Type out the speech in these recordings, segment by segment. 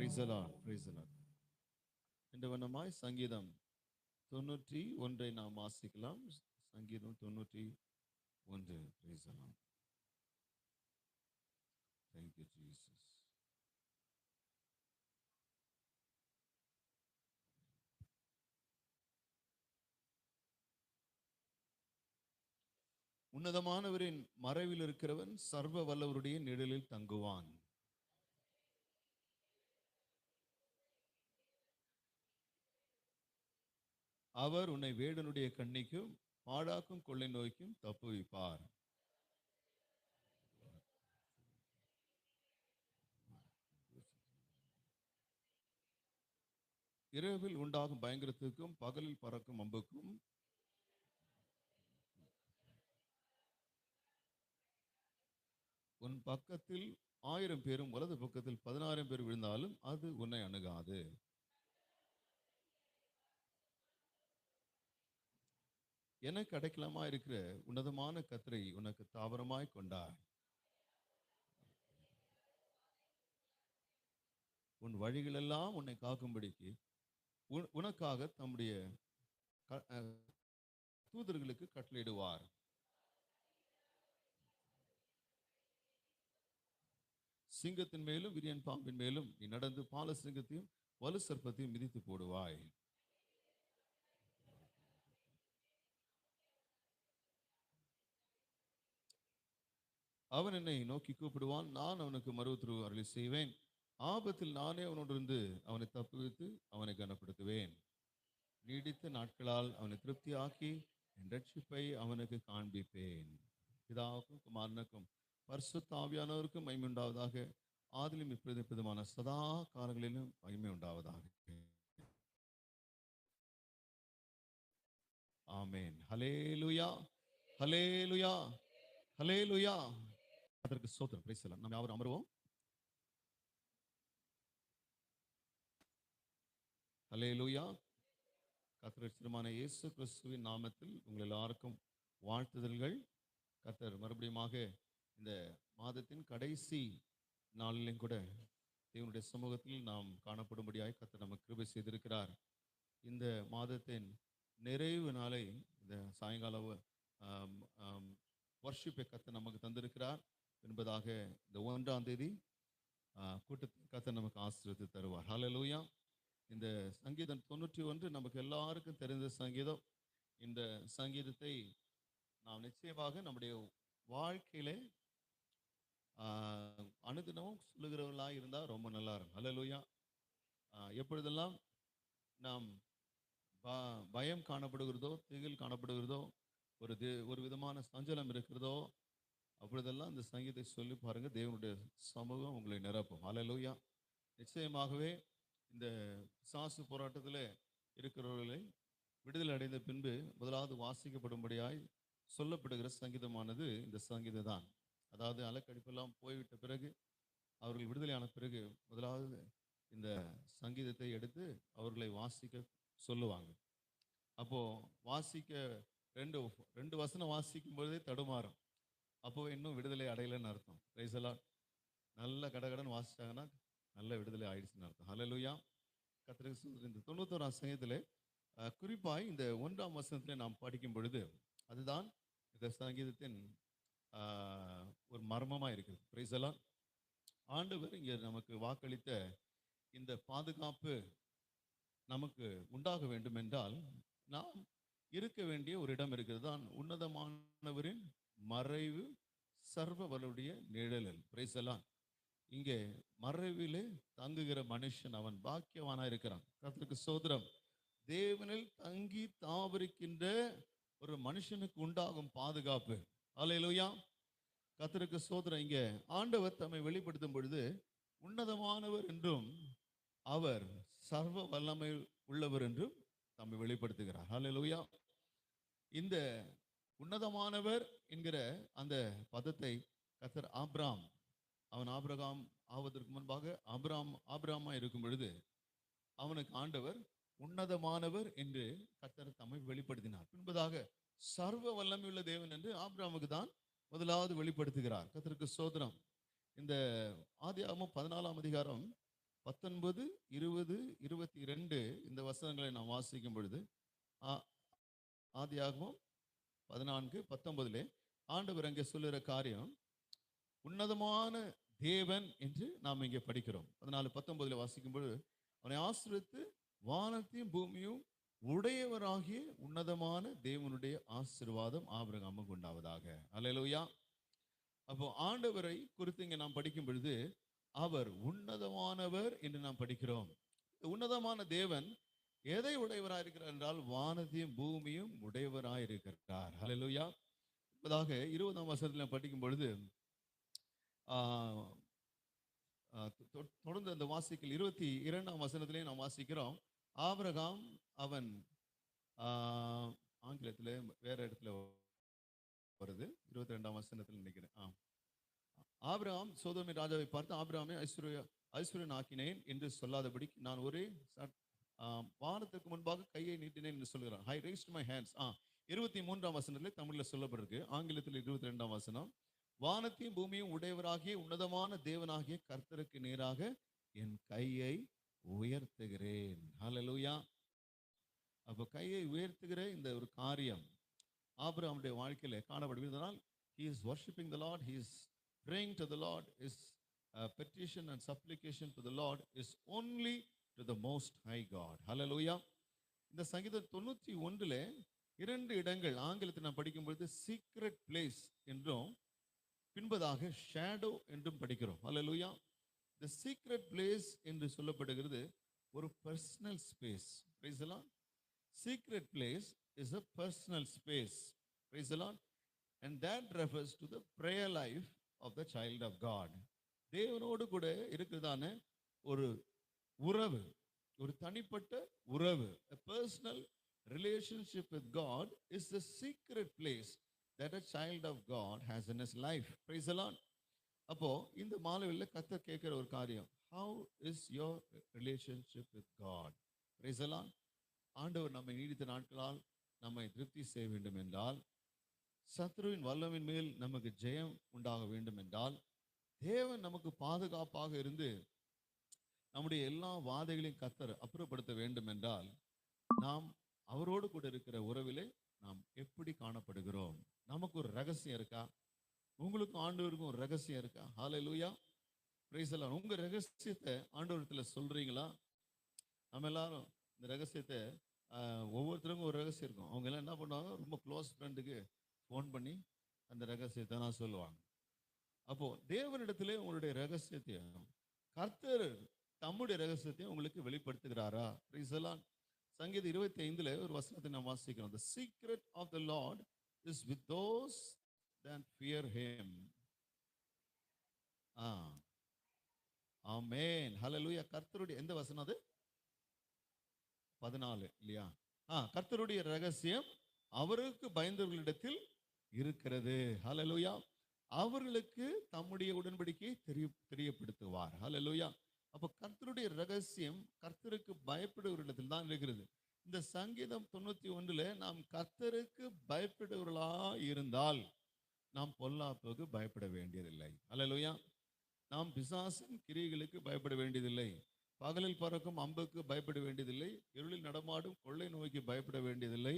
Praise the Lord. Praise the Lord. இந்த வண்ணமாய் சங்கீதம் 91 நாம் வாசிக்கலாம். சங்கீதம் 91. Praise the Lord. Thank you, Jesus. உன்னதமானவரின் மறைவில் இருக்கிறவன் சர்வ வல்லவருடைய நிழலில் தங்குவான். அவர் உன்னை வேடனுடைய கண்ணிக்கும் பாழாக்கும் கொள்ளை நோய்க்கும் தப்புவிப்பார். இரவில் உண்டாகும் பயங்கரத்துக்கும் பகலில் பறக்கும் அம்புக்கும் உன் பக்கத்தில் 1000 பேரும் வலது பக்கத்தில் 16 பேர் விழுந்தாலும் அது உன்னை அணுகாது. எனக்கு அடைக்கலமா இருக்கிற உன்னதமான கர்த்தரை உனக்கு தாவரமாய் கொண்டார். உன் வழிகளெல்லாம் உன்னை காக்கும்படிக்கு உனக்காக தம்முடைய தூதர்களுக்கு கட்டளையிடுவார். சிங்கத்தின் மேலும் விரியன் பாம்பின் மேலும் நீ நடந்து பால சிங்கத்தையும் வலு சர்ப்பத்தையும் மிதித்து போடுவாய். அவன் என்னை நோக்கி கூப்பிடுவான், நான் அவனுக்கு மறுஉத்தரவு அருளி செய்வேன். ஆபத்தில் நானே அவனோடிருந்து அவனை தப்புவித்து அவனை கனப்படுத்துவேன். நீடித்த நாட்களால் அவனை திருப்தியாக்கி என் ரட்சிப்பை அவனுக்கு காண்பிப்பேன். பிதாவுக்கும் குமாரனுக்கும் பரிசுத்த ஆவியானவருக்கும் மகிமை உண்டாவதாக. ஆதிலும் இப்பொழுதுமான சதா காலங்களிலும் மகிமை உண்டாவதாக. ஆமென். ஹல்லேலூயா, ஹல்லேலூயா, ஹல்லேலூயா. அதற்கு ஸ்தோத்திரம். Price the Lord. நாம் யாவரும் அமருவோம். ஹல்லேலூயா. கர்த்தர் சிறுமான இயேசு கிறிஸ்துவின் நாமத்தில் உங்கள் எல்லாருக்கும் வாழ்த்துதல்கள். கர்த்தர் மறுபடியுமாக இந்த மாதத்தின் கடைசி நாளிலும் கூட தேவனுடைய சமூகத்தில் நாம் காணப்படும்படியாய் கர்த்தர் நமக்கு கிருபை செய்திருக்கிறார். இந்த மாதத்தின் நிறைவு நாளை இந்த சாயங்கால வர்ஷிப்பை கர்த்தர் நமக்கு தந்திருக்கிறார் என்பதாக இந்த 1ஆம் தேதி கூட்டத்தை கர்த்தர் நமக்கு ஆசீர்வதித்து தருவார். ஹல்லேலூயா. இந்த சங்கீதம் 91 நமக்கு எல்லாருக்கும் தெரிந்த சங்கீதம். இந்த சங்கீதத்தை நாம் நிச்சயமாக நம்முடைய வாழ்க்கையிலே அனுதினமும் சொல்லுகிறவர்களாக இருந்தால் ரொம்ப நல்லா இருக்கும். ஹல்லேலூயா. எப்பொழுதெல்லாம் நாம் பயம் காணப்படுகிறதோ, திகில் காணப்படுகிறதோ, ஒரு விதமான சஞ்சலம் இருக்கிறதோ, அப்பொழுதெல்லாம் இந்த சங்கீதத்தை சொல்லி பாருங்க, தேவனுடைய சமூகம் உங்களை நிரப்பும். ஹல்லேலூயா. நிச்சயமாகவே இந்த பிசாசு போராட்டத்தில் இருக்கிறவர்களை விடுதலை அடைந்த பின்பு முதலாவது வாசிக்கப்படும்படியாய் சொல்லப்படுகிற சங்கீதமானது இந்த சங்கீதம் தான். அதாவது அலக்கடிப்பெல்லாம் போய்விட்ட பிறகு அவர்கள் விடுதலையான பிறகு முதலாவது இந்த சங்கீதத்தை எடுத்து அவர்களை வாசிக்க சொல்லுவாங்க. அப்போ வாசிக்க ரெண்டு வசனம் வாசிக்கும் பொழுதே தடுமாறும். அப்போ இன்னும் விடுதலை அடையலைன்னு அர்த்தம். Price the Lord. நல்ல கடகடன்னு வாசிச்சாங்கன்னா நல்ல விடுதலை ஆயிடுச்சுன்னு அர்த்தம். ஹல்லேலூயா. கர்த்தருக்கு இந்த 91ஆம் சங்கீதத்திலே குறிப்பாய் இந்த 1ஆம் வசனத்திலே நாம் படிக்கும் பொழுது அதுதான் இந்த சங்கீதத்தின் ஒரு மர்மமாக இருக்குது. Price the Lord. ஆண்டவர் இங்கே நமக்கு வாக்களித்த இந்த பாதுகாப்பு நமக்கு உண்டாக வேண்டும் என்றால் நாம் இருக்க வேண்டிய ஒரு இடம் இருக்கிறது தான் உன்னதமானவரின் மறைவு சர்வ வல்லவருடைய நிழலில். Price the Lord. இங்கே மறைவிலே தங்குகிற மனுஷன் அவன் பாக்கியவானா இருக்கிறான். கர்த்தருக்கு ஸ்தோத்திரம். தேவனில் தங்கி தாவரிக்கின்ற ஒரு மனுஷனுக்கு உண்டாகும் பாதுகாப்பு. ஹல்லேலூயா. கர்த்தருக்கு ஸ்தோத்திரம். இங்கே ஆண்டவர் தம்மை வெளிப்படுத்தும் பொழுது உன்னதமானவர் என்றும் அவர் சர்வ வல்லமை உள்ளவர் என்றும் தம்மை வெளிப்படுத்துகிறார். ஹல்லேலூயா. இந்த உன்னதமானவர் என்கிற அந்த பதத்தை கர்த்தர் அவன் ஆபிரகாம் ஆவதற்கு முன்பாக ஆபிரகாமா இருக்கும் பொழுது அவனுக்கு ஆண்டவர் உன்னதமானவர் என்று கர்த்தர் தம்மை வெளிப்படுத்தினார். பின்பதாக சர்வ வல்லமையுள்ள தேவன் என்று ஆபிரகாமுக்கு தான் முதலாவது வெளிப்படுத்துகிறார். கர்த்தருக்கு ஸ்தோத்திரம். இந்த ஆதியாகமம் 14ஆம் அதிகாரம் 19, 20, 22 இந்த வசனங்களை நாம் வாசிக்கும் பொழுது ஆ- ஆதியாகமம் 14, 19 ஆண்டவர் அங்கே சொல்லுகிற காரியம் உன்னதமான தேவன் என்று நாம் இங்கே படிக்கிறோம். 14, 19 வாசிக்கும்போது அவனை ஆசீர்வதித்து வானத்தையும் பூமியும் உடையவராகிய உன்னதமான தேவனுடைய ஆசீர்வாதம் ஆபிரகாமுக்கு உண்டாவதாக. அல்லேலூயா. அப்போ ஆண்டவரை குறித்து இங்கே நாம் படிக்கும் பொழுது அவர் உன்னதமானவர் என்று நாம் படிக்கிறோம். உன்னதமான தேவன் எதை உடையவராய் இருக்கிறார் என்றால் வானத்தையும் பூமியும் உடையவராய் இருக்கிறார். அல்லேலூயா. இப்பதாக 20ஆம் வசனத்தில் படிக்கும் பொழுது ஆஹ் தொடர்ந்து அந்த வாசிக்கல் 22ஆம் வசனத்திலே நாம் வாசிக்கிறோம். ஆபிரகாம் அவன் ஆங்கிலத்தில் வேற இடத்துல வருது, 22ஆம் வசனத்தில் நினைக்கிறேன். ஆபிரகாம் சோதோமின் ராஜாவை பார்த்து ஆபிரகாமை ஐஸ்வர்யன் ஆக்கினேன் என்று சொல்லாதபடி நான் ஒரே வானத்துக்கு முன்பாக கையை நீட்டினேன் என்று சொல்கிறான். ஐ ரெய்ஸ்ட் மை ஹேண்ட்ஸ். 23ஆம் வசனத்தில் தமிழில் சொல்லப்பட்டிருக்கு, ஆங்கிலத்தில் 22ஆம் வசனம். வானத்தையும் பூமியும் உடையவராகிய உன்னதமான தேவனாகிய கர்த்தருக்கு நேராக என் கையை உயர்த்துகிறேன். ஹல்லேலூயா. அப்போ கையை உயர்த்துகிற இந்த ஒரு காரியம் ஆபிரகாமுடைய வாழ்க்கையில காணப்படுவதனால் he is worshiping the Lord, he is praying to the Lord, his petition and supplication to the Lord is only to the most high God. Hallelujah. இந்த சங்கீதம் 91ல 2 இடங்கள் ஆங்கிலத்தில் நாம் படிக்கும் பொழுது சீக்ரெட் பிளேஸ் என்றும் பின்பதாக ஷேடோ என்றும் படிக்கிறோம். Hallelujah. the secret place என்று சொல்லப்படுகிறது ஒரு personal space. Praise the Lord. Secret place is a personal space. Praise the Lord. And that refers to the prayer life of the child of God. தேவனோடு கூட இருக்கிறதான ஒரு உறவு, ஒரு தனிப்பட்ட உறவு. A personal relationship with God is the secret place that a child of God has in his life. Praise the Lord. அப்போ இந்த மாலையில் கர்த்தர் கேட்கிற ஒரு காரியம், how is your relationship with God? Praise the Lord. ஆண்டவர் நம்மை நீடித்த நாட்களால் நம்மை திருப்தி செய்ய வேண்டும் என்றால், சத்ருவின் வல்லமின் மேல் நமக்கு ஜெயம் உண்டாக வேண்டும் என்றால், தேவன் நமக்கு பாதுகாப்பாக இருந்து நம்முடைய எல்லா வாதைகளையும் கர்த்தர் அப்புறப்படுத்த வேண்டும் என்றால், நாம் அவரோடு கூட இருக்கிற உறவிலே நாம் எப்படி காணப்படுகிறோம்? நமக்கு ஒரு ரகசியம் இருக்கா? உங்களுக்கும் ஆண்டவருக்கும் ஒரு ரகசியம் இருக்கா? ஹல்லேலூயா. Praise the Lord. உங்க ரகசியத்தை ஆண்டவரிடத்துல சொல்றீங்களா? நம்ம எல்லாரும் இந்த ரகசியத்தை ஒவ்வொருத்தருக்கும் ஒரு ரகசியம் இருக்கும். அவங்க எல்லாம் என்ன பண்ணுவாங்க, ரொம்ப க்ளோஸ் ஃப்ரெண்டுக்கு ஃபோன் பண்ணி அந்த ரகசியத்தை நான் சொல்லுவாங்க. அப்போ தேவனிடத்திலே உங்களுடைய ரகசியத்தையும் கர்த்தர் தம்முடைய ரகசியத்தையும் உங்களுக்கு வெளிப்படுத்துகிறாரா? Price the Lord. சங்கீதம் 25ல ஒரு வசனத்தை நாம் வாசிக்கிறோம். The secret of the Lord is with those that fear him. ஆமென். ஹல்லேலூயா. கர்த்தருடைய எந்த வசனம் அது? 14 இல்லையா? கர்த்தருடைய ரகசியம் அவருக்கு பயந்தவர்களிடத்தில் இருக்கிறது. ஹல்லேலூயா. அவர்களுக்கு தம்முடைய உடன்படிக்கையை தெரியப்படுத்துவார். ஹல்லேலூயா. அப்போ கர்த்தருடைய ரகசியம் கர்த்தருக்கு பயப்படுவர்களிடத்தில் தான் இருக்கிறது. இந்த சங்கீதம் 91ல நாம் கர்த்தருக்கு பயப்படுவர்களா இருந்தால் நாம் பொல்லாப்புக்கு பயப்பட வேண்டியதில்லை. ஹல்லேலூயா. நாம் பிசாசின் கிரியைகளுக்கு பயப்பட வேண்டியதில்லை. பகலில் பறக்கும் அம்புக்கு பயப்பட வேண்டியதில்லை. இருளில் நடமாடும் கொள்ளை நோய்க்கு பயப்பட வேண்டியதில்லை.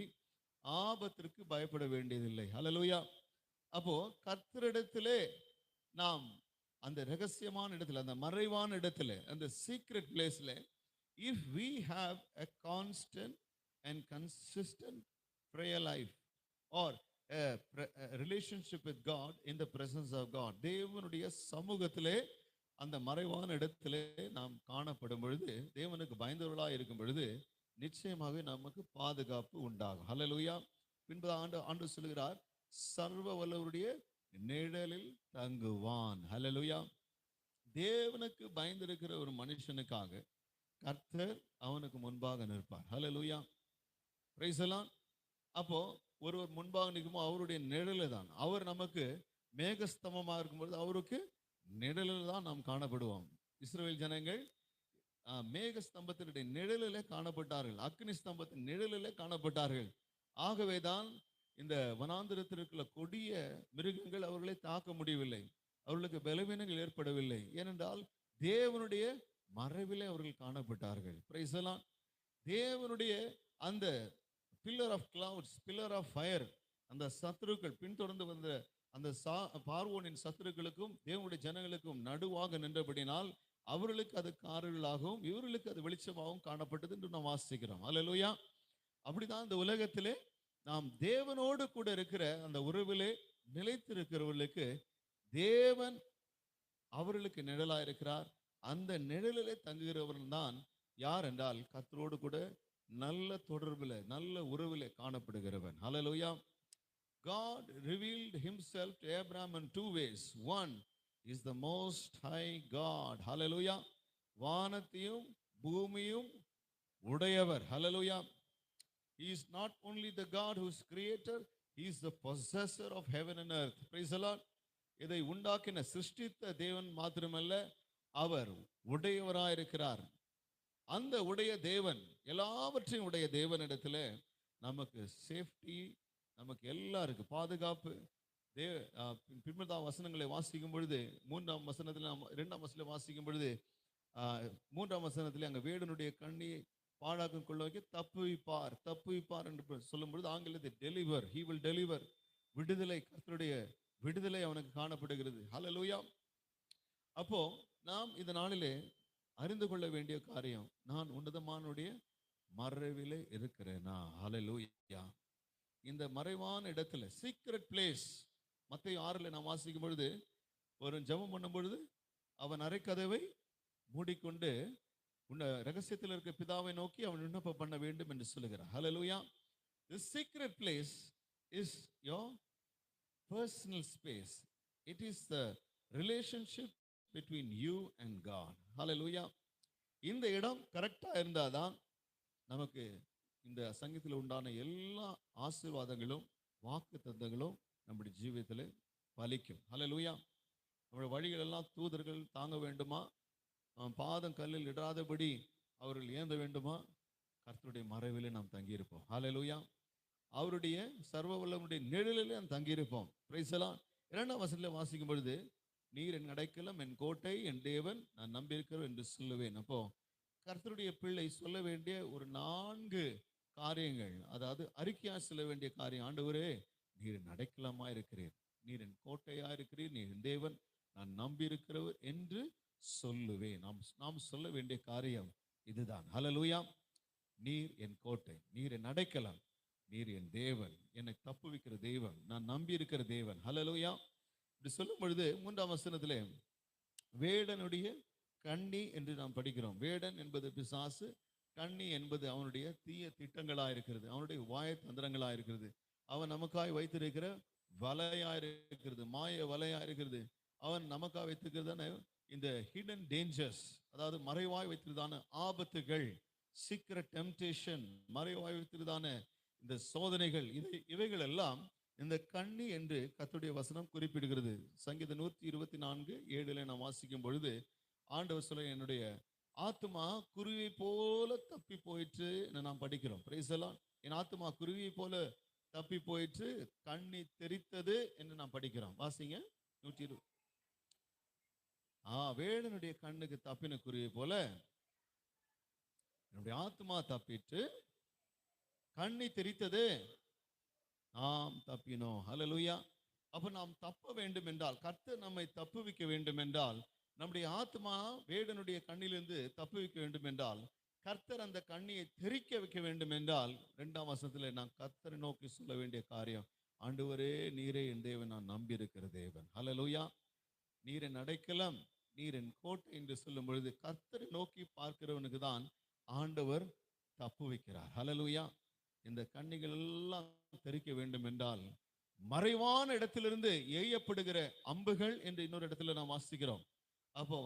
ஆபத்திற்கு பயப்பட வேண்டியதில்லை. ஹல்லேலூயா. அப்போ கர்த்தரிடத்திலே நாம் அந்த ரகசியமான இடத்துல, அந்த மறைவான இடத்துல, அந்த சீக்ரெட் பிளேஸ்ல, if we have a constant and consistent prayer life or a relationship with God in the presence of God, தேவனுடைய சமூகத்திலே அந்த மறைவான இடத்திலே நாம் காணப்படும் பொழுது, தேவனுக்கு பயந்தவர்களாக இருக்கும் பொழுது நிச்சயமாக நமக்கு பாதுகாப்பு உண்டாகும். ஹல்லேலூயா. பின்பு ஆண்டு சொல்கிறார், சர்வ வல்லவருடைய நிழலில் தங்குவான். ஹல்லேலூயா. தேவனுக்கு பயந்திருக்கிற ஒரு மனுஷனுக்காக கர்த்தர் அவனுக்கு முன்பாக நிற்பார். ஹல்லேலூயா. Praise the Lord. அப்போ ஒருவர் முன்பாக நிற்கும்போது அவருடைய நிழலில் தான், அவர் நமக்கு மேகஸ்தமமாக இருக்கும்பொழுது அவருக்கு நிழலில் தான் நாம் காணப்படுவோம். இஸ்ரவேல் ஜனங்கள் மேகஸ்தம்பத்தினுடைய நிழலிலே காணப்பட்டார்கள், அக்னி ஸ்தம்பத்தின் நிழலிலே காணப்பட்டார்கள். ஆகவேதான் இந்த வனாந்திரத்தில் இருக்கிற கொடிய மிருகங்கள் அவர்களை தாக்க முடியவில்லை, அவர்களுக்கு பலவீனங்கள் ஏற்படவில்லை. ஏனென்றால் தேவனுடைய மறைவிலே அவர்கள் காணப்பட்டார்கள். Praise the Lord. தேவனுடைய அந்த pillar of clouds, pillar of fire, அந்த சத்துருக்கள் பின்தொடர்ந்து வந்த அந்த பார்வோனின் சத்துருக்களுக்கும் தேவனுடைய ஜனங்களுக்கும் நடுவாக நின்றபடினால் அவர்களுக்கு அது காரிருளாகவும் இவர்களுக்கு அது வெளிச்சமாகவும் காணப்பட்டது என்று நாம் வாசிக்கிறோம். அல்லேலூயா. அப்படிதான் இந்த உலகத்திலே நாம் தேவனோடு கூட இருக்கிற அந்த உறவிலே நிலைத்திருக்கிறவர்களுக்கு தேவன் அவர்களுக்கு நிழலா இருக்கிறார். அந்த நிழலிலே தங்குகிறவர்கள் தான் யார் என்றால் கர்த்தரோடு கூட நல்ல தொடர்பிலே நல்ல உறவிலே காணப்படுகிறவன். ஹல்லேலூயா. God revealed himself to Abraham in two ways. One is the most high God. Hallelujah. வானத்தையும் பூமியும் உடையவர். Hallelujah. He is not only the God who is creator, he is the possessor of heaven and earth. Praise the Lord. இதை உண்டாக்கின சிருஷ்டித்த தேவன் மாத்திரமல்ல, அவர் உடையவராயிருக்கிறார். அந்த உடைய தேவன், எல்லாவற்றையும் உடைய தேவனிடத்துல நமக்கு சேஃப்டி, நமக்கு எல்லாம் இருக்கு, பாதுகாப்பு. பின்பதா வசனங்களை வாசிக்கும் பொழுது 3ஆம் வசனத்தில் 2ஆம் வசனத்தில் வாசிக்கும் பொழுது 3ஆம் வசனத்தில் அங்கே வேடனுடைய கண்ணியை பாழாக்கும் கொள்ள வைக்க தப்புவிப்பார் என்று சொல்லும் பொழுது ஆங்கிலத்தில் டெலிவர், he will deliver, விடுதலை, கர்த்தருடைய விடுதலை அவனுக்கு காணப்படுகிறது. ஹல்லேலூயா. அப்போ நாம் இந்த நாளிலே அறிந்து கொள்ள வேண்டிய காரியம், நான் உன்னதமானுடைய மறைவிலே இருக்கிறேனா? ஹல்லேலூயா. இந்த மறைவான இடத்துல சீக்ரெட் பிளேஸ், மத்தேயு 6ல் நாம் வாசிக்கும் பொழுது ஒரு ஜெபம் பண்ணும் பொழுது அவன் அறைக்கதவை மூடிக்கொண்டு உன்ன ரகசியத்தில் இருக்க பிதாவை நோக்கி அவன் விண்ணப்பம் பண்ண வேண்டும் என்று சொல்லுகிறார். ஹல்லேலூயா. This secret place is your personal space. It is the relationship between you and God. Hallelujah. இந்த இடம் கரெக்டா இருந்தாதான் நமக்கு இந்த சங்கீதத்தில் உண்டான எல்லா ஆசீர்வாதங்களும் வாக்கு தத்தங்களும் நம்முடைய ஜீவியத்தில் பலிக்கும். ஹல்லேலூயா. நம்முடைய வழிகள் எல்லாம் தூதர்கள் தாங்க வேண்டுமா? பாதம் கல்லில் இடாதபடி அவர்கள் ஏந்த வேண்டுமா? கர்த்தருடைய மறைவிலே நாம் தங்கியிருப்போம். ஹல்லேலூயா. அவருடைய சர்வ வல்லவருடைய நிழலிலே நாம் தங்கியிருப்போம். Price the Lord. 2ஆம் வசனத்தில் வாசிக்கும் பொழுது நீர் என் அடைக்கலம், என் கோட்டை, என் தேவன், நான் நம்பியிருக்கிறேன் என்று சொல்லுவேன். அப்போ கர்த்தருடைய பிள்ளை சொல்ல வேண்டிய ஒரு 4 காரியங்கள், அதாவது அறிக்கையா சொல்ல வேண்டிய காரியம். ஆண்டவரே, நீர் என் அடைக்கலமா இருக்கிறீர், நீர் என் கோட்டையா இருக்கிறீர், நீர் என் தேவன், நான் நம்பி இருக்கிறவர் என்று சொல்லுவேன். நாம் சொல்ல வேண்டிய காரியம் இதுதான். ஹல்லேலூயா. நீர் என் கோட்டை, நீர் என் அடைக்கலம், நீர் என் தேவன், என்னை தப்புவிக்கிற தேவன், நான் நம்பி இருக்கிற தேவன். ஹல்லேலூயா. இப்படி சொல்லும் பொழுது 3ஆம் வசனத்திலே வேடனுடைய கண்ணி என்று நாம் படிக்கிறோம். வேடன் என்பது பிசாசு, கண்ணி என்பது அவனுடைய தீய திட்டங்களா இருக்கிறது, அவனுடைய வாய தந்திரங்களா இருக்கிறது, அவன் நமக்காய் வைத்திருக்கிற வலையா இருக்கிறது, மாய வலையா இருக்கிறது. அவன் நமக்காக வைத்திருக்கிறதான இந்த ஹிடன் டேஞ்சர்ஸ், அதாவது மறைவாய் வைத்திருந்தான ஆபத்துகள், சீக்ரெட் டெம்டேஷன், மறைவாய் வைத்திருந்தான இந்த சோதனைகள், இவைகள் எல்லாம் இந்த கண்ணி என்று கர்த்தருடைய வசனம் குறிப்பிடுகிறது. சங்கீதம் 124:7 நாம் வாசிக்கும் பொழுது ஆண்டவர் சொல்ல, என்னுடைய ஆத்துமா குருவியை போல தப்பி போயிற்று என்று நாம் படிக்கிறோம். Price the Lord. என் ஆத்துமா குருவியை போல தப்பி போயிற்று, கண்ணி தெரித்தது என்று நாம் படிக்கிறோம். வாசிங்க 120. வேடனுடைய கண்ணுக்கு தப்பின குருவியை போல என்னுடைய ஆத்துமா தப்பிட்டு கண்ணி தெரித்தது, நாம் தப்பினோம். ஹல்லேலூயா. அப்ப நாம் தப்ப வேண்டும் என்றால், கர்த்தர் நம்மை தப்புவிக்க வேண்டும் என்றால், நம்முடைய ஆத்மா வேடனுடைய கண்ணிலிருந்து தப்புவிக்க வேண்டும் என்றால், கர்த்தர் அந்த கண்ணியை தெரிக்க வைக்க வேண்டும் என்றால், 2ஆம் வசனத்தில் நான் கர்த்தரை நோக்கி சொல்ல வேண்டிய காரியம், ஆண்டவரே, நீரே என் தேவன், நான் நம்பி இருக்கிற தேவன். ஹல்லேலூயா. நீர் என் அடைக்கலம், நீர் என் கோட்டை என்று சொல்லும் பொழுது கர்த்தரை நோக்கி பார்க்கிறவனுக்கு தான் ஆண்டவர் தப்புவிக்கிறார். ஹல்லேலூயா. இந்த கண்ணிகள் எல்லாம் தெரிக்க வேண்டும் என்றால், மறைவான இடத்திலிருந்து எய்யப்படுகிற அம்புகள் என்று இன்னொரு இடத்துல நாம் வாசிக்கிறோம். அப்போ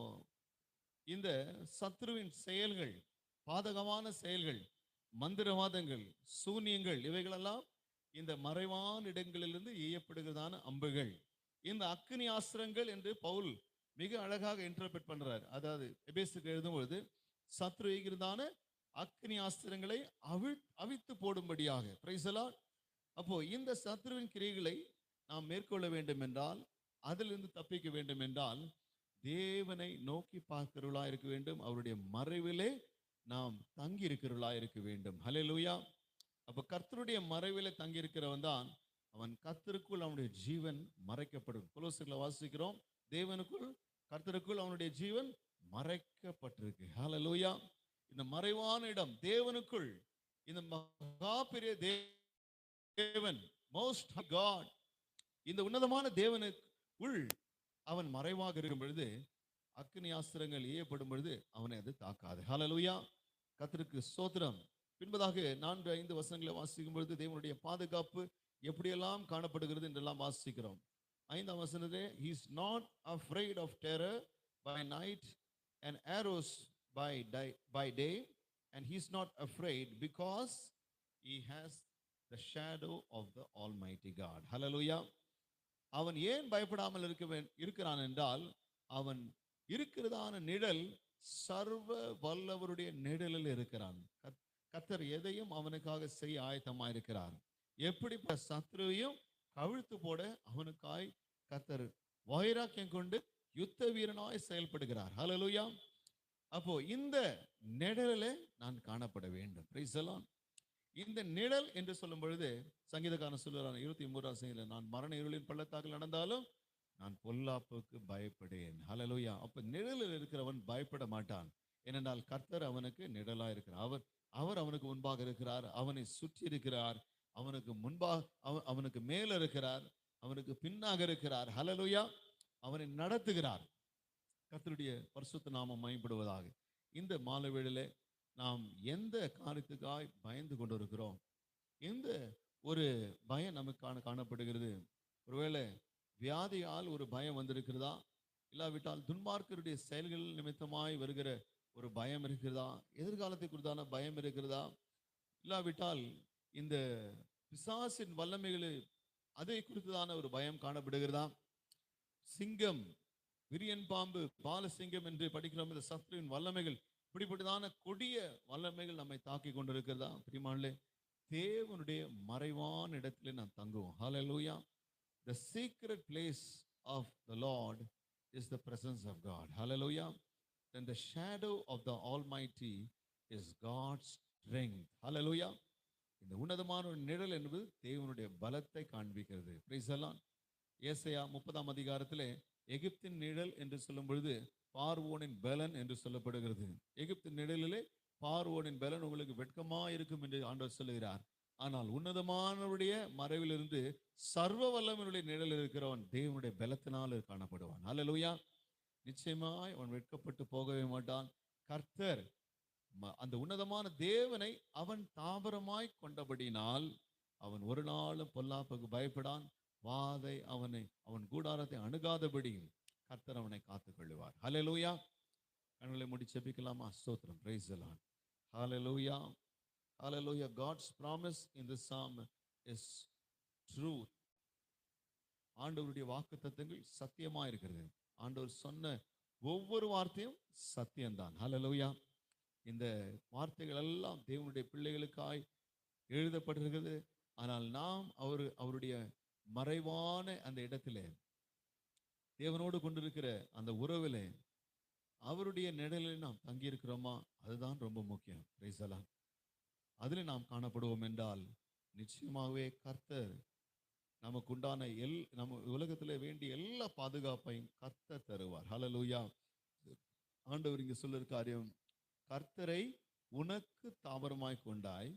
இந்த சத்ருவின் செயல்கள், பாதகமான செயல்கள், மந்திரவாதங்கள், சூனியங்கள், இவைகளெல்லாம் இந்த மறைவான இடங்களிலிருந்து எய்யப்படுகிறதான அம்புகள். இந்த அக்னி ஆஸ்திரங்கள் என்று பவுல் மிக அழகாக இன்டர்பிரட் பண்றார். அதாவது எபேசுக்கு எழுதும்பொழுது சத்ரு எய்கிறதான அக்னி ஆஸ்திரங்களை அவித்து போடும்படியாக. Price the Lord. அப்போ இந்த சத்ருவின் கிரியைகளை நாம் மேற்கொள்ள வேண்டும் என்றால், அதிலிருந்து தப்பிக்க வேண்டும் என்றால், தேவனை நோக்கி பார்க்கிறவர்களா இருக்க வேண்டும். அவருடைய மறைவிலே நாம் தங்கி இருக்கிறவர்களா இருக்க வேண்டும். ஹல்லேலூயா. அப்ப கர்த்தருடைய மறைவிலே தங்கி இருக்கிறவன் தான் அவன் கர்த்தருக்குள் அவனுடைய ஜீவன் மறைக்கப்படும். கொலோசியர்ல வாசிக்கிறோம், தேவனுக்குள் கர்த்தருக்குள் அவனுடைய ஜீவன் மறைக்கப்பட்டிருக்கு. ஹல்லேலூயா. இந்த மறைவான இடம் தேவனுக்குள், இந்த மகா பெரிய தேவன், மோஸ்ட் ஹை காட், இந்த உன்னதமான தேவனுக்குள் அவன் மறைவாக இருக்கும் பொழுது அக்கினி ஆஸ்திரங்கள் ஏற்படும் பொழுது அவனை அது தாக்காது. ஹல்லேலூயா. கர்த்தருக்கு ஸ்தோத்திரம். பின்பதாக 4-5 வசனங்களை வாசிக்கும் பொழுது தேவனுடைய பாதுகாப்பு எப்படியெல்லாம் காணப்படுகிறது என்றெல்லாம் வாசிக்கிறோம். 5ஆம் வசனத்திலே, he is not afraid of terror by night and arrows by day, and he is not afraid because he has the shadow of the Almighty God. Hallelujah. அவன் ஏன் பயப்படாமல் இருக்கிறான் என்றால், அவன் இருக்கிறதான நிழல் சர்வ வல்லவருடைய நிழலில் இருக்கிறான். கர்த்தர் எதையும் அவனுக்காக செய்ய ஆயத்தமாக இருக்கிறார். எப்படி சத்ருவையும் கவிழ்த்து போட அவனுக்காய் கர்த்தர் வைராக்கியம் கொண்டு யுத்த வீரனாய் செயல்படுகிறார். ஹல்லேலூயா. அப்போ இந்த நிழலிலே நான் காணப்பட வேண்டும். Price the Lord. இந்த நிழல் என்று சொல்லும் பொழுது சங்கீதக்காரன் சொல்லுகிறான் 23ஆம் சங்கீதத்தில், நான் மரண இருளின் பள்ளத்தாக்கில் நடந்தாலும் நான் பொல்லாப்புக்கு பயப்படேன். ஹல்லேலூயா. அப்ப நிழலில் இருக்கிறவன் பயப்பட மாட்டான். ஏனென்றால் கர்த்தர் அவனுக்கு நிழலா இருக்கிறார். அவர் அவனுக்கு முன்பாக இருக்கிறார், அவனை சுற்றி இருக்கிறார், அவனுக்கு முன்பாக, அவனுக்கு மேல இருக்கிறார், அவனுக்கு பின்னாக இருக்கிறார். ஹல்லேலூயா. அவனை நடத்துகிறார். கர்த்தருடைய பரிசுத்த நாமம் மகிமைப்படுவதாக. இந்த மாலை வேளையிலே நாம் எந்த காரியத்துக்காய் பயந்து கொண்டிருக்கிறோம்? எந்த ஒரு பயம் நமக்கு காணப்படுகிறது? ஒருவேளை வியாதியால் ஒரு பயம் வந்திருக்கிறதா? இல்லாவிட்டால் துன்மார்க்கருடைய செயல்கள் நிமித்தமாய் வருகிற ஒரு பயம் இருக்கிறதா? எதிர்காலத்தை குறித்தான பயம் இருக்கிறதா? இல்லாவிட்டால் இந்த பிசாசின் வல்லமைகளை அதை குறித்ததான ஒரு பயம் காணப்படுகிறதா? சிங்கம், விரியன் பாம்பு, பாலசிங்கம் என்று படிக்கிறோம். இந்த சத்ருவின் வல்லமைகள், இப்படிப்பட்டதான கொடிய வல்லமைகள் நம்மை தாக்கி கொண்டிருக்கிறதா? பிரியமானவர்களே, தேவனுடைய மறைவான இடத்திலே நாம் தங்குவோம். ஹல்லேலூயா. The secret place of the Lord is the presence of God. Hallelujah. Then the shadow of the Almighty is God's strength. Hallelujah. இந்த உன்னதமான ஒரு நிழல் என்பது தேவனுடைய பலத்தை காண்பிக்கிறது. Praise the Lord. ஏசாயா 30ஆம் அதிகாரத்திலே எகிப்தின் நிழல் என்று சொல்லும் பொழுது பார்வோனின் பலன் என்று சொல்லப்படுகிறது. எகிப்தின் நிழலிலே பார்வோனின் பலன் உங்களுக்கு வெட்கமா இருக்கும் என்று ஆண்டவர் சொல்லுகிறார். ஆனால் உன்னதமானவருடைய மறைவிலிருந்து சர்வ வல்லமையுடைய நிழல் இருக்கிறவன் தேவனுடைய பலத்தினால் காணப்படுவான். ஹல்லேலூயா. நிச்சயமாய் அவன் வெட்கப்பட்டு போகவே மாட்டான். கர்த்தர் அந்த உன்னதமான தேவனை அவன் தாபரமாய் கொண்டபடினால் அவன் ஒரு நாளும் பொல்லாப்புக்கு பயப்படான். வாதை அவன் கூடாரத்தை அணுகாதபடியும் கர்த்தர் அவனை காத்துக் கொள்ளுவார். ஹல்லேலூயா. கண்களை மூடி ஜெபிக்கலாமா? ஸ்தோத்திரம். Price the Lord. Hallelujah. Hallelujah. God's promise in this psalm is truth. ஆண்டவருடைய வாக்குத்தத்தங்கள் சத்தியமா இருக்கிறது. ஆண்டவர் சொன்ன ஒவ்வொரு வார்த்தையும் சத்தியம்தான். ஹல்லேலூயா. இந்த வார்த்தைகள் எல்லாம் தேவனுடைய பிள்ளைகளுக்காய் எழுதப்பட்டிருக்கிறது. ஆனால் நாம் அவருடைய மறைவான அந்த இடத்திலே தேவனோடு கொண்டிருக்கிற அந்த உறவிலே அவருடைய நிழலில் நாம் தங்கி இருக்கிறோமா? அதுதான் ரொம்ப முக்கியம். Price the Lord. அதில் நாம் காணப்படுவோம் என்றால் நிச்சயமாகவே கர்த்தர் நமக்கு உண்டான நம்ம உலகத்தில் வேண்டிய எல்லா பாதுகாப்பையும் கர்த்தர் தருவார். ஹல்லேலூயா. ஆண்டவர் இங்கே சொல்லுற காரியம், கர்த்தரை உனக்கு தாபரமாய் கொண்டாய்,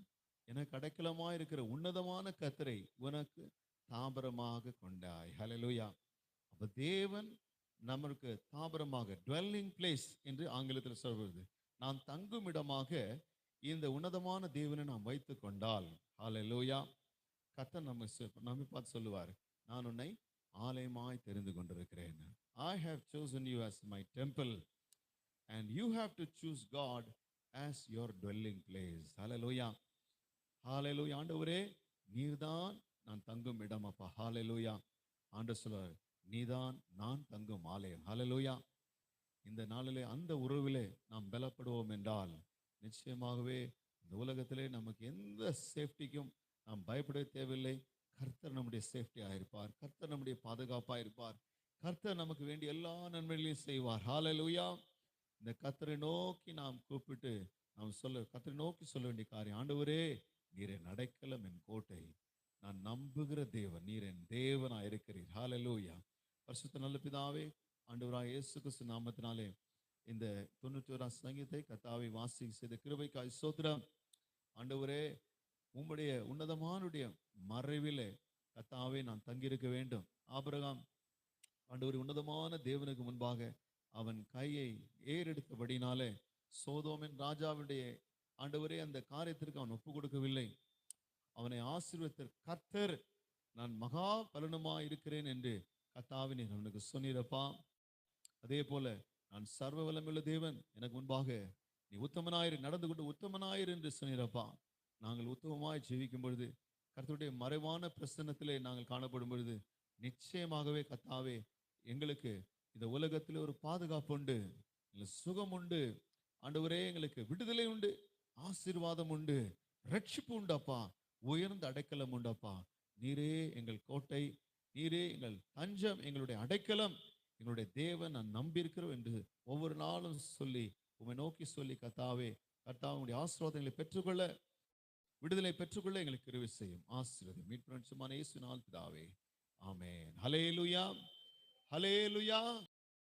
எனக்கு அடைக்கலமாய் இருக்கிற உன்னதமான கர்த்தரை உனக்கு தாபரமாக கொண்டாய். ஹல்லேலூயா. அப்ப தேவன் நமக்கு தாபரமாக, டுவெல்லிங் பிளேஸ் என்று ஆங்கிலத்தில் சொல்வது, நாம் தங்கும் இடமாக இந்த உன்னதமான தேவனை நாம் வைத்துக் கொண்டால், ஹல்லேலூயா, கர்த்தர் நம்மை பார்த்து சொல்லுவார், நான் உன்னை ஆலயமாய் தெரிந்து கொண்டிருக்கிறேன். I have chosen you as my temple and you have to choose God as your dwelling place. ஹல்லேலூயா. ஹல்லேலூயா. ஆண்டவரே, நீர்தான் நான் தங்கும் இடம் அப்பா. ஹல்லேலூயா. ஆண்டவர் சொல்வார், நீதான் நான் தங்கும் ஆலயம். ஹல்லேலூயா. இந்த நாளிலே அந்த உறவிலே நாம் பலப்படுவோம் என்றால் நிச்சயமாகவே இந்த உலகத்திலே நமக்கு எந்த சேஃப்டிக்கும் நாம் பயப்பட தேவையில்லை. கர்த்தர் நம்முடைய சேஃப்டியாக இருப்பார். கர்த்தர் நம்முடைய பாதுகாப்பாக இருப்பார். கர்த்தர் நமக்கு வேண்டிய எல்லா நன்மைகளையும் செய்வார். ஹalleluya. இந்த கர்த்தரை நோக்கி நாம் கூப்பிட்டு நாம் கர்த்தரை நோக்கி சொல்ல வேண்டிய காரியம், ஆண்டவரே நீர் என் அடைக்கலம், என் கோட்டை, நான் நம்புகிற தேவன், நீர் என் தேவனாய் இருக்கிறீர். ஹalleluya. பரிசுத்த நல்ல பிதாவே, ஆண்டவராய் இயேசு கிறிஸ்து நாமத்தினாலே இந்த 91ஆம் சங்கீதத்தை கர்த்தாவை வாசி செய்த கிருபைக்காய் ஸ்தோத்திரம். ஆண்டவரே, உம்முடைய உன்னதமானுடைய மறைவிலே கர்த்தாவே நான் தங்கியிருக்க வேண்டும். ஆபிரகாம் ஆண்டவரே உன்னதமான தேவனுக்கு முன்பாக அவன் கையை ஏறெடுத்தபடினாலே சோதோமின் ராஜாவுடைய ஆண்டவரே அந்த காரியத்திற்கு அவன் ஒப்பு கொடுக்கவில்லை. அவனை ஆசீர்வதித்த கர்த்தர் நான் மகா பலனுமாய் இருக்கிறேன் என்று கர்த்தாவே நீர் அவனுக்கு சொன்னீரப்பா. அதே போல நான் சர்வ வல்லமையுள்ள தேவன், எனக்கு முன்பாக நீ உத்தமனாயிரு, நடந்து கொண்டு உத்தமனாயிரு என்று சொன்னீரப்பா. நாங்கள் உத்தமமாய் ஜீவிக்கும் பொழுது, கர்த்தருடைய மறைவான பிரசன்னத்திலே நாங்கள் காணப்படும் பொழுது, நிச்சயமாகவே கர்த்தாவே எங்களுக்கு இந்த உலகத்தில் ஒரு பாதுகாப்பு உண்டு, எங்களுக்கு சுகம் உண்டு, ஆண்டவரே எங்களுக்கு விடுதலை உண்டு, ஆசீர்வாதம் உண்டு, ரட்சிப்பு உண்டப்பா, உயர்ந்த அடைக்கலம் உண்டப்பா. நீரே எங்கள் கோட்டை, நீரே எங்கள் தஞ்சம், எங்களுடைய அடைக்கலம், எங்களுடைய தேவன், நான் நம்பியிருக்கிறோம் என்று ஒவ்வொரு நாளும் சொல்லி உம்மை நோக்கி சொல்லி கர்த்தாவே கர்த்தாவுடைய ஆசீர்வாதங்களை பெற்றுக்கொள்ள, விடுதலை பெற்றுக்கொள்ள எங்களுக்கு கிருபை செய்யும். ஆசீர்வாதம் மீட்பு இயேசு நாமத்தில் பிதாவே, ஆமென். ஹல்லேலூயா, ஹல்லேலூயா.